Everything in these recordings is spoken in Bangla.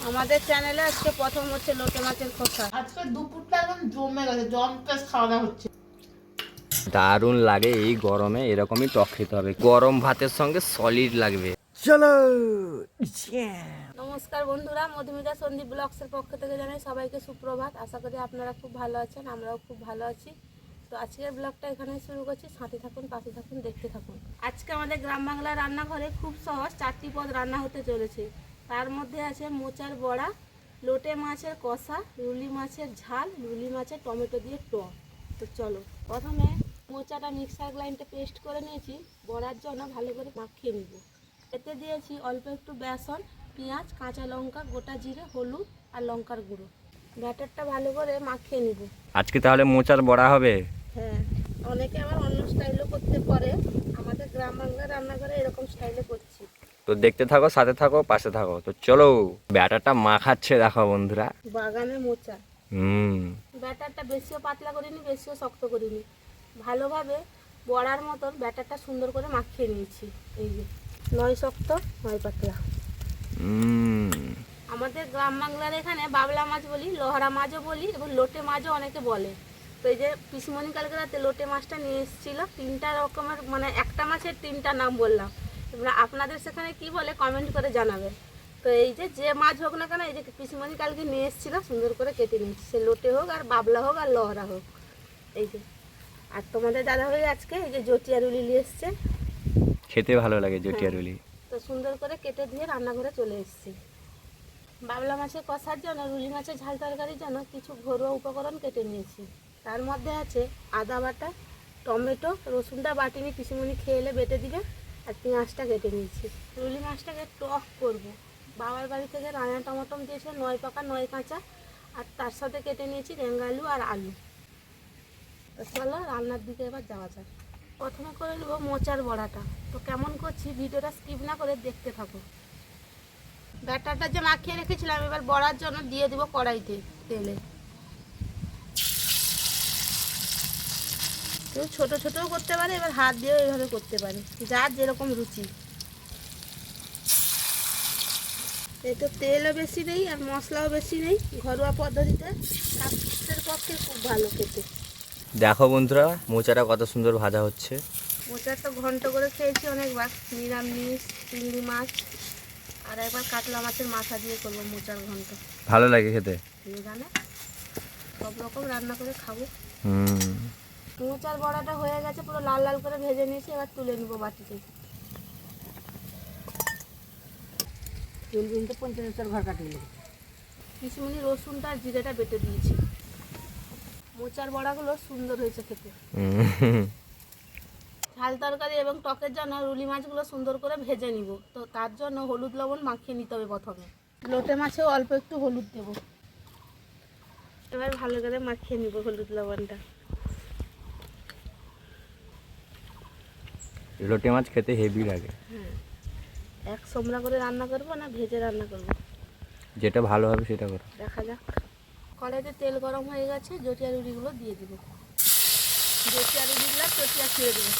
আমাদের চ্যানেলে আজকে প্রথম হচ্ছে লোটে মাছের কষা। আজকে দুপুরটা একদম জমে গেছে, জম্পেস খাওয়া দাওয়া হচ্ছে। দারুণ লাগে এই গরমে, এরকমই টক খেতে হবে। গরম ভাতের সঙ্গে সলিড লাগবে। চলো। নমস্কার বন্ধুরা, মধুমিতা সন্দীপ ব্লগসের পক্ষ থেকে জানাই সবাইকে সুপ্রভাত। আশা করি আপনারা খুব ভালো আছেন, আমরাও খুব ভালো আছি। তো আজকের ব্লগটা এখানে শুরু করছি। সাথে থাকুন, পাশে থাকুন, দেখতে থাকুন। আজকে আমাদের গ্রাম বাংলার রান্নাঘরে খুব সহজ 4টি পদ রান্না হতে চলেছে। তার মধ্যে আছে মোচার বড়া, লোটে মাছের কষা, রুলি মাছের ঝাল, রুলি মাছের টমেটো দিয়ে টক। তো চলো, প্রথমে মোচাটা মিক্সার গ্রাইন্ডে পেস্ট করে নিয়েছি। বড়ার জন্য ভালো করে মাখিয়ে নিব। এতে দিয়েছি অল্প একটু বেসন, পেঁয়াজ, কাঁচা লঙ্কা, গোটা জিরে, হলুদ আর লঙ্কার গুঁড়ো। ব্যাটারটা ভালো করে মাখিয়ে নিব। আজকে তাহলে মোচার বড়া হবে। হ্যাঁ, অনেকে আবার অন্য স্টাইলও করতে পারে। আমাদের গ্রাম বাংলার রান্নাঘরে এরকম স্টাইলে করছি। তো দেখতে থাকো, সাথে থাকো, পাশে থাকো। তো চলো, ব্যাটারটা মাখাচ্ছে দেখো বন্ধুরা। বাগানে মোচা। ব্যাটারটা বেশিও পাতলা করিনি, বেশিও শক্ত করিনি, ভালোভাবে বড়ার মতন ব্যাটারটা সুন্দর করে মাখিয়ে নিয়েছি। এই যে, নয় শক্ত নয় পাতলা। আমাদের গ্রাম বাংলার এখানে বাবলা মাছ বলি, লোহরা মাছও বলি এবং লোটে মাছও অনেকে বলে। তো এই যে পিসমণি কালকে রাতে লোটে মাছটা নিয়ে এসেছিলো। 3টা রকমের, মানে একটা মাছের 3টা নাম বললাম। এবার আপনাদের সেখানে কি বলে কমেন্ট করে জানাবেন। তো এই যে যে মাছ হোক না কেন, এই যে পিসমণি কালকে নিয়ে এসেছিলো, সুন্দর করে কেটে নিয়েছি। সে লোটে হোক আর বাবলা হোক আর লোহরা হোক। এই যে, আর তোমাদের দাদাভাই আজকে এই যে জটিয়া রুলি নিয়ে এসছে। খেতে ভালো লাগে জটিয়া রুলি। তো সুন্দর করে কেটে দিয়ে রান্নাঘরে চলে এসেছি। বাবলা মাছের কষার জন্য, রুলি মাছের ঝাল তরকারির জন্য কিছু ঘরোয়া উপকরণ কেটে নিয়েছি। তার মধ্যে আছে আদা বাটা, টমেটো, রসুনটা বাটিনি, পিসিমণি খেয়ে এলে বেটে দিবে, আর পেঁয়াজটা কেটে নিয়েছি। রুলি মাছটাকে টক করব। বাবার বাড়ি থেকে রান্না টমাটম দিয়েছে, 9 পাকা 9 কাঁচা, আর তার সাথে কেটে নিয়েছি রেঙ্গালু আর আলু। তো চলো রান্নার দিকে এবার যাওয়া যাক। প্রথমে করে নেবো মোচার বড়াটা। তো কেমন করছি ভিডিওটা স্কিপ না করে দেখতে থাকো। ব্যাটারটা যে মাখিয়ে রেখেছিলাম, এবার বড়ার জন্য দিয়ে দিব কড়াইতে তেলে। কেউ ছোটো ছোটোও করতে পারে, এবার হাত দিয়েও এইভাবে করতে পারে, যার যেরকম রুচি। এতে তেলও বেশি নেই আর মশলাও বেশি নেই, ঘরোয়া পদ্ধতিতে স্বাস্থ্যের পক্ষে খুব ভালো খেতে। দেখো বন্ধুরা, মোচাটা কত সুন্দর ভাজা হচ্ছে। মোচার তো ঘন্ট করে খেয়েছি অনেকবার, নিরামিষ, চিংড়ি মাছ, আর একবার কাতলা মাছের মাথা দিয়ে করবো মোচার ঘন্ট। ভালো লাগে খেতে। জানে, সব রকম রান্না করে খাবো। মোচার বড়াটা হয়ে গেছে, পুরো লাল লাল করে ভেজে নিয়েছি। এবার তুলে নিব বাটিতে। পিসিমণি রসুনটা আর জিরেটা বেটে দিয়েছি। মোচার বড়াগুলো সুন্দর হয়েছে খেতে। ঝাল তরকারি এবং টকের জন্য রুলি মাছগুলো সুন্দর করে ভেজে নিব। তো তার জন্য হলুদ লবণ মাখিয়ে নিতে হবে প্রথমে। লোটে মাছেও অল্প একটু হলুদ দেব। এবার ভালো করে মাখিয়ে নিব হলুদ লবণটা। লোটে মাছ খেতে হেভি লাগে। হ্যাঁ, এক সোমরা করে রান্না করবো না ভেজে রান্না করবো, যেটা ভালো হবে সেটা করো। দেখা যাক। কড়াইতে তেল গরম হয়ে গেছে, জটিয়া রুলিগুলো দিয়ে দিব। জটিয়া রুলিগুলো চটিয়া খেয়ে দেবো।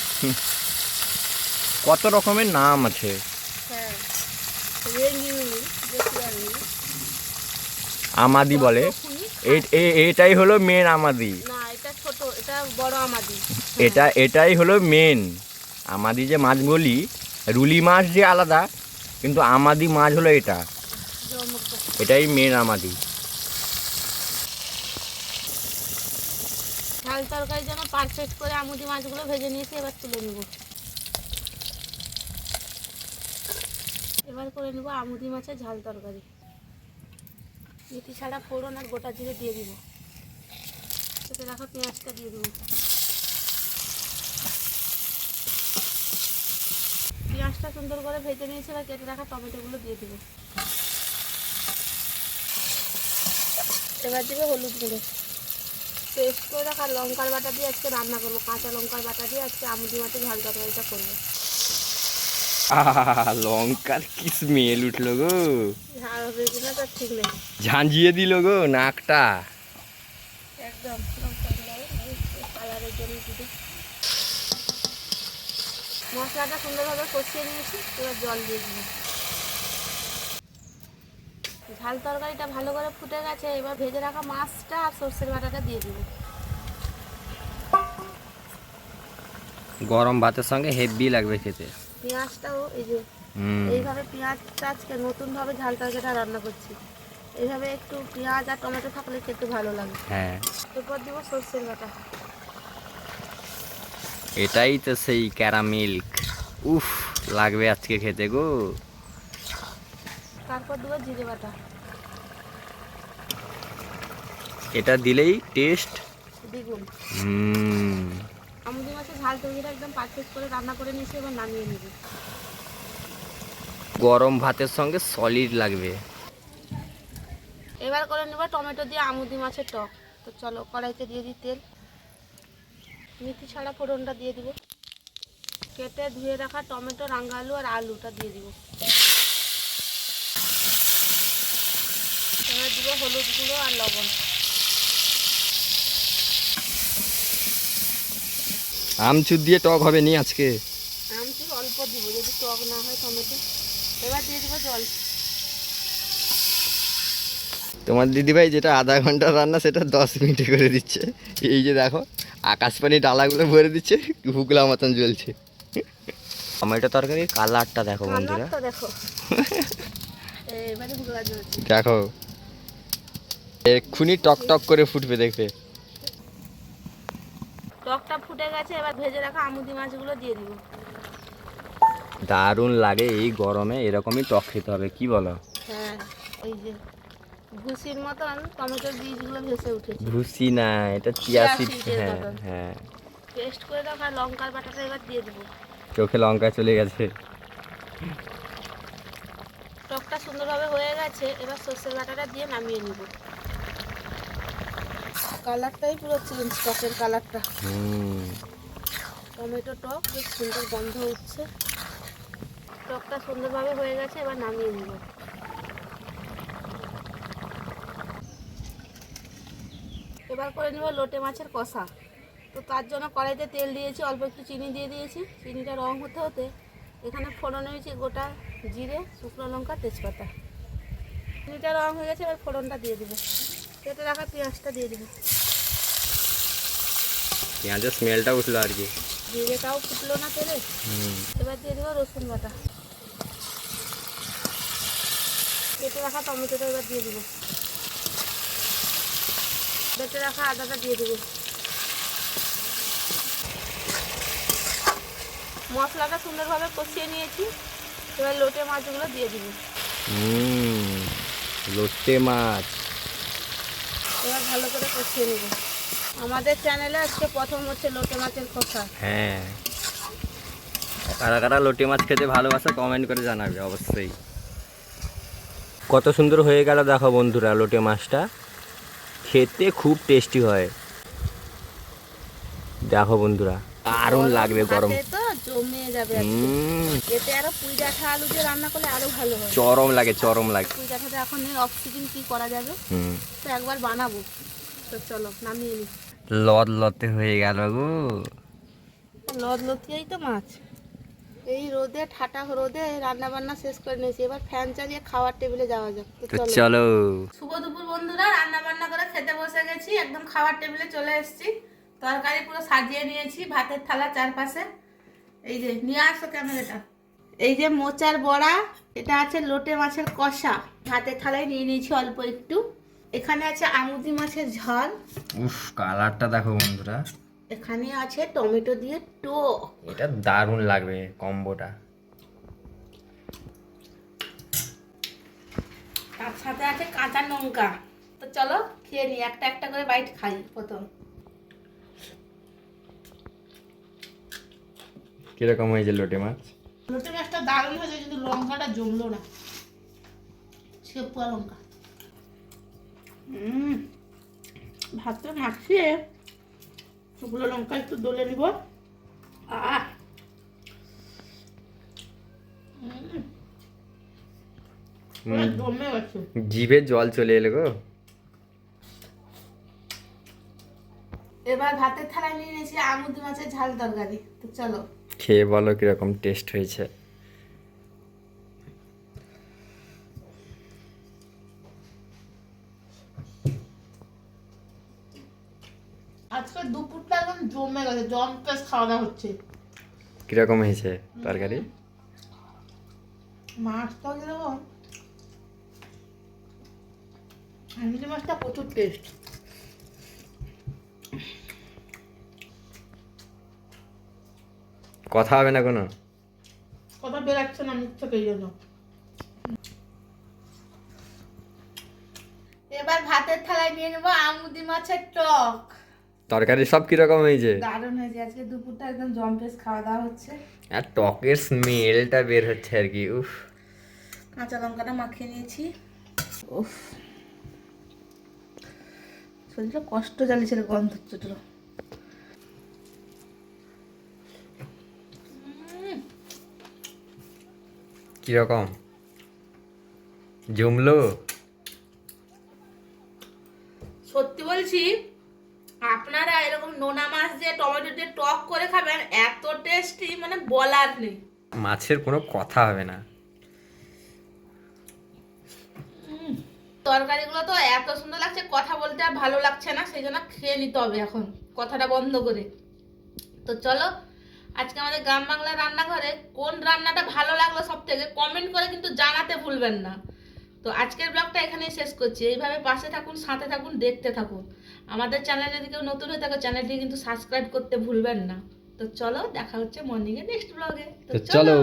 কত রকমের নাম আছে। হ্যাঁ, রেঙ্গি রুলি, জটিয়া রুলি, আমাদি বলে। এটাই হলো মেন আমাদি। না, এটা ছোট, এটা বড় আমাদি। এটাই হলো মেন আমাদি। যে মাছ বলি রুলি মাছ যে আলাদা, কিন্তু আমাদি মাছ হলো এটা, এটাই মেন আমাদি। ঝাল তরকারির জন্য পারফেক্ট করে আমুদি মাছগুলো ভেজে নিয়েছি। এবার তুলে নেব। এবার করে নেব আমুদি মাছের ঝাল তরকারি। মেথি ছাড়া ফোড়ন আর গোটা জিরে দিয়ে দিব। কেটে রাখা পেঁয়াজটা দিয়ে দেবো। পেঁয়াজটা সুন্দর করে ভেজে নিয়েছি। এবার কেটে রাখা টমেটোগুলো দিয়ে দেবো। এবার দেবে হলুদ গুঁড়ো। পেস্ট করে রাখা লঙ্কার বাটা দিয়ে আজকে রান্না করবো। কাঁচা লঙ্কার বাটা দিয়ে আজকে আমুদি মাছের ঝাল তরকারিটা করবো। লঙ্কার কি স্মেল উঠলো গো, ঝাল হবে কিনা তার ঠিক নেই, ঝাঁঝিয়ে দিল গো নাকটা একদম। কালারের জন্য দিদি মশলাটা সুন্দরভাবে কষিয়ে নিয়েছি। এবার জল দিয়ে দিব। ঝাল তরকারিটা ভালো করে ফুটে গেছে, এবার ভেজে রাখা মাছটা আর সর্ষের বাটাটা দিয়ে দিব। গরম ভাতের সঙ্গে হেভি লাগবে খেতে। পেঁয়াজটাও এই যে এইভাবে পেঁয়াজটা আজকে নতুনভাবে ঝাল তরকারিটা রান্না করছি। এইভাবে একটু পেঁয়াজ আর টমেটো থাকলে খেতে ভালো লাগে। হ্যাঁ, এরপর দিব সর্ষের বাটা। এটাই তো সেই ক্যারামিল্ক। উফ, লাগবে আজকে খেতে গো। তারপর দিব জিরে বাটা। এটা দিলেই টেস্ট দ্বিগুণ। হুম। আমুদি মাছের ঝাল তরকারিটা একদম পারফেক্ট করে রান্না করে নিয়েছি, এবার নামিয়ে নিব। গরম ভাতের সঙ্গে সলিড লাগবে। এবার করে নেব টমেটো দিয়ে আমুদি মাছের টক। তো চলো কড়াইতে দিয়ে দিই তেল, মেথি ছাড়া ফোড়নটা দিয়ে দিব, কেটে ধুয়ে রাখা টমেটো, রাঙা আলু আর আলুটা দিয়ে দিব। এবার দিব হলুদ গুঁড়ো আর লবণ। আমচুর দিয়ে টক হবে নি আজকে। আমচুর অল্প দিব যদি টক না হয় টমেটো। এবার দিয়ে দিব জল। তোমার দিদিভাই যেটা আধা ঘন্টা রান্না সেটা 10 মিনিটে করে দিচ্ছে। এই যে দেখো আকাশপানি ডালাগুলো ভরে দিচ্ছে, হুগলা মতন জ্বলছে। টমেটো তরকারির কালারটা দেখো বন্ধুরা, কালারটা দেখো। এবারে হুগলা জ্বলছে। দেখো এক্ষুনি টক টক করে ফুটবে দেখবে। টকটা ফুটে গেছে, এবার ভেজে রাখা আমুদি মাছগুলো দিয়ে দিব। দারুণ লাগে এই গরমে, এরকমই টক খেতে হবে, কি বলো? হ্যাঁ, এই যে ভুসির মতন টমেটোর বীজগুলো ভেসে উঠেছে। ভুসি না, এটা চিয়া সিড। সিডের হ্যাঁ মতন। হ্যাঁ, পেস্ট করে রাখা লঙ্কার বাটাটা এবার দিয়ে দিব। চোখে লঙ্কা চলে গেছে। টকটা সুন্দরভাবে হয়ে গেছে, এবার সর্ষের বাটাটা দিয়ে নামিয়ে নিব। কালারটাই পুরো চেঞ্জ, টকের কালারটা। টমেটো টক বেশ সুন্দর গন্ধ উঠছে। টকটা সুন্দরভাবে হয়ে গেছে, এবার নামিয়ে নিব। এবার করে নিব লোটে মাছের কষা। তো তার জন্য কড়াইতে তেল দিয়েছি, অল্প একটু চিনি দিয়ে দিয়েছি। চিনিটা রং হতে হতে এখানে ফোড়ন হয়েছে গোটা জিরে, শুকনো লঙ্কা, তেজপাতা। চিনিটা রং হয়ে গেছে, এবার ফোড়নটা দিয়ে দিব। কেটে রাখা পেঁয়াজটা দিয়ে দিব। পেঁয়াজের স্মেলটা উঠলো আর কি। জিরেটাও ফুটলো না তেলে। এবার দিয়ে দেবো রসুন বাটা। কেটে রাখা টমেটোটা এবার দিয়ে দিব। বেটে রাখা আদাটা দিয়ে দেবো। মশলাটা সুন্দরভাবে কষিয়ে নিয়েছি, এবার লোটে মাছগুলো দিয়ে দিব। লোটে মাছ এবার ভালো করে কষিয়ে নেব। আমাদের চ্যানেলে আজকে প্রথম হচ্ছে লোটে মাছের কষা। হ্যাঁ, কারা কারা লোটে মাছ খেতে ভালোবাসে কমেন্ট করে জানাবে অবশ্যই। কত সুন্দর হয়ে গেল দেখো বন্ধুরা, লোটে মাছটা খেতে খুব টেস্টি হয়। দেখো বন্ধুরা, দারুণ লাগবে গরম। ভাতে তো জমে যাবে আজকে। এতে আরো পুঁই ডাঁটা আলু দিয়ে রান্না করলে আরো ভালো হয়। চরম লাগে, চরম লাগে। পুঁই ডাঁটাটা এখন নেই, অফ সিজন, কি করা যাবে? তো একবার বানাবো। তো চলো নামিয়ে নি। লদ লতে হয়ে গেল গো। লতিয়েই তো মাছ। এই রোদে, ঠাটা রোদে রান্না বান্না শেষ করে নিয়েছি, এবার ফ্যান চালিয়ে খাওয়ার টেবিলে যাওয়া যাক। তো তো চলো। চলো। শুভ দুপুর বন্ধুরা, রান্না বান্না করে খেতে বসে গেছি, একদম খাওয়ার টেবিলে চলে এসেছি। তরকারি পুরো সাজিয়ে নিয়েছি ভাতের থালা চারপাশে। এই যে নিয়ে আসো ক্যামেরাটা। এই যে মোচার বড়া, এটা আছে লোটে মাছের কষা, ভাতের থালায় নিয়ে নিয়েছি অল্প একটু। এখানে আছে আমুদি মাছের ঝাল। উফ, কালারটা দেখো বন্ধুরা। এখানে আছে টমেটো দিয়ে টক। এটা দারুণ লাগবে কম্বোটা। তার সাথে আছে কাঁচা লঙ্কা। তো চলো খেয়ে নিই, একটা একটা করে বাইট খাই প্রথম। কিরকম হয়েছে লোটে মাছ? লোটে মাছটা দারুণ হয়েছে, কিন্তু লঙ্কাটা জমলো না, ছেপুয়া লঙ্কা। ভাতটা ভাসিয়ে শুকনো লঙ্কা একটু দলে নিব। জমে গেছে। জিভে জল চলে এলো গো। এবার ভাতের থালায় নিয়ে নিয়েছি আমুদি মাছের ঝাল তরকারি। তো চলো খেয়ে বলো কিরকম টেস্ট হয়েছে। আজকে দুপুরটা একদম জমে গেছে, জম্পেস খাওয়া দাওয়া হচ্ছে। কিরকম হয়েছে তরকারি? মাছটা কিরকম, ইলিশ মাছটা প্রচুর টেস্ট। কথা হবে না কোনো? কথা বেরাচ্ছে না মুখ থেকে, এই জন্য। এবার ভাতের থালায় নিয়ে নেবো আমুদি মাছের টক। তরকারি সব কিরকম হয়েছে? দারুণ হয়েছে, আজকে দুপুরটা একদম জম্পেস খাওয়া দাওয়া হচ্ছে। আর টকের স্মেলটা বের হচ্ছে আর কি। উফ, কাঁচা লঙ্কাটা মাখিয়ে নিয়েছি। উফ, শরীরটা কষ্ট জ্বালিয়েছে রে, গন্ধ হচ্ছিল। কিরকম জমলো? সত্যি বলছি, আপনারা এরকম নোনা মাছ দিয়ে টমেটো দিয়ে টক করে খাবেন, এত টেস্টি মানে বলার নেই। মাছের কোনো কথা হবে না। তরকারিগুলো তো এত সুন্দর লাগছে, কথা বলতে আর ভালো লাগছে না, সেই জন্য খেয়ে নিতে হবে এখন কথাটা বন্ধ করে। তো চলো, আজকে আমাদের গ্রাম বাংলার রান্নাঘরে কোন রান্নাটা ভালো লাগলো সব থেকে কমেন্ট করে কিন্তু জানাতে ভুলবেন না। তো আজকের ব্লগটা এখানেই শেষ করছি। এইভাবে পাশে থাকুন, সাথে থাকুন, দেখতে থাকুন। আমাদের চ্যানেলে যদি কেউ নতুন হয়ে থাকে, চ্যানেলটি কিন্তু সাবস্ক্রাইব করতে ভুলবেন না। তো চলো, দেখা হচ্ছে মর্নিংয়ে নেক্সট ব্লগে। তো চলো।